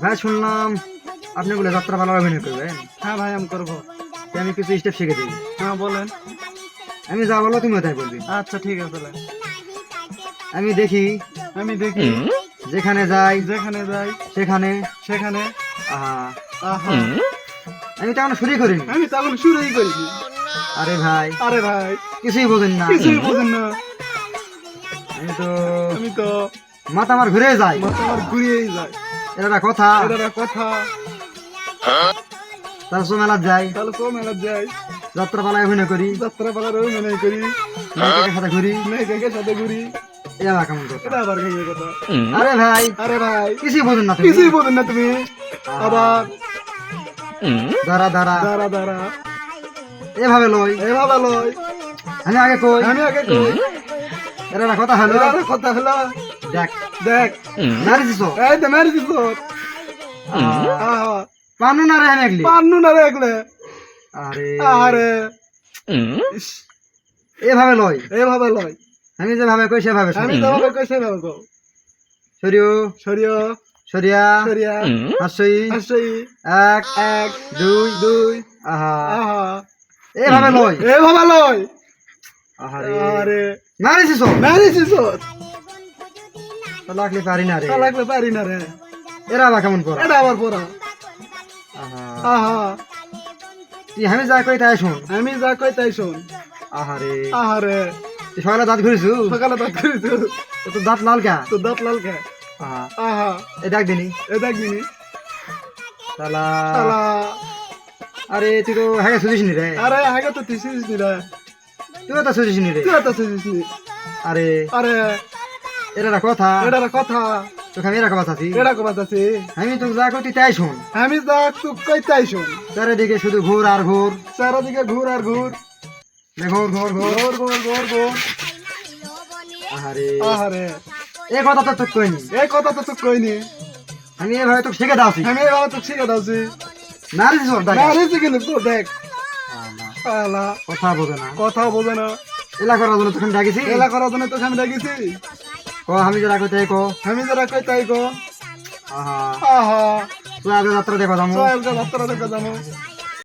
ভাই শুনলাম আপনি বলে যাত্রা ভালো অভিনয় করবেন। হ্যাঁ ভাই আমি করবো। আমি কিছু স্টেপ শিখে দিই। হ্যাঁ বলেন। আমি যা বলো তুমি তাই বলবি। আচ্ছা ঠিক আছে তাহলে। আমি দেখি আমি দেখি যেখানে যাই যেখানে যাই সেখানে সেখানে আহা আহা আমি তো এখনো শুরু করিনি। আমি তখন শুরুই করিনি। আরে ভাই আরে ভাই কিছুই বোঝেন না। কিছুই বোঝেন না। আমি তো আমি তো মাথা আমার ঘুরে যায়। মাথা আমার ঘুরিয়েই যায়। এটা একটা কথা। এটা একটা কথা। তার সময় মেলা যাই তাহলে তো মেলা যাই, যাত্রা পালায় অভিনয় করি যাত্রা পালার মনে করি, নায়িকার সাথে ঘুরি। মেয়েকে সাথে ঘুরি। এটা আবার কেমন কথা? এটা আবার কেমন কথা? আরে ভাই আরে ভাই কিছুই বোঝেন না তুমি। কিছুই বোঝেন না তুমি। আবার দাঁড়া দাঁড়া দাঁড়া দাঁড়া এভাবে লই। এভাবে লয়। আমি আগে কই আমি আগে কই। এটা একটা কথা হলো। এটা একটা কথা হলো। দেখ দেখ নারী দিছ এই তো মেরে দিছ। পানু না রে আমি একলি। পান্নু না রাখলে। আরে আরে ইস, এভাবে লই। এভাবে লয়। আমি যেভাবে কই সেভাবে আমি শোন। তোমাকে কই সেভাবে কও। সরিও সরিয় সরিয়া সরিয়া হাসই হাসি এক এক দুই দুই আহা আহা এভাবে লই। এভাবে লয়। আহারে আরে নারী দিছ মেরে দিছ। লাগলে পারি না রে। লাগলে পারি না রে। এরা আবার কেমন পড়া। এটা আবার পড়া। আহা আহা তুই আমি যা কই তাই শোন। আমি যা কই তাই শোন। আহারে আহারে তুই সকালে দাঁত ঘুরিছু সকালে দাঁত করিস তোর দাঁত লাল কা। তো দাঁত লাল খা। আহা আহা এ দেখ দিনি এ দেখবিনি শালা। শালা। আরে তুই তো হ্যাঁ সুজিস নি রে। আরে আগে তো তুই শুনিস নি রে। তুইও তো সুজিস নি রে। তুই তো শুনিস নি। আরে আরে এটা একটা কথা। এটা একটা কথা। তোকে আমি এরকম কথা আছি। এটা কথা আছে। আমি তোকে যা কই তুই তাই শোন। আমি যা তুই কই তাই শোন। চারিদিকে শুধু ঘোর আর ঘোর। চারদিকে ঘুর আর ঘুর। ঘোর ঘোর ঘোর। ঘোর ঘোর ঘোর ঘোর। আহারে আহারে এই কথা তো তোকে কইনি। এই কথা তো তুই কইনি। আমি এভাবে তোকে শিখে দাওছি। আমি এবার তো শিখে দাওছি। নারী দিছ দেখ। না রে কিন্তু তো দেখ। আল্লাহ, শালা কথা বোঝে না। কথা বোঝে না। এলা করার জন্য তোকে আমি ডাকিছি। এলা করার জন্য তোকে আমি ডাকিছি। ক আমি যেটা কই তাই ক। আমি যারা কই তাই গো। আহা আহা তুই আগে যাত্রা দেখো যাবো। চল যাত্রা দেখা যাবো।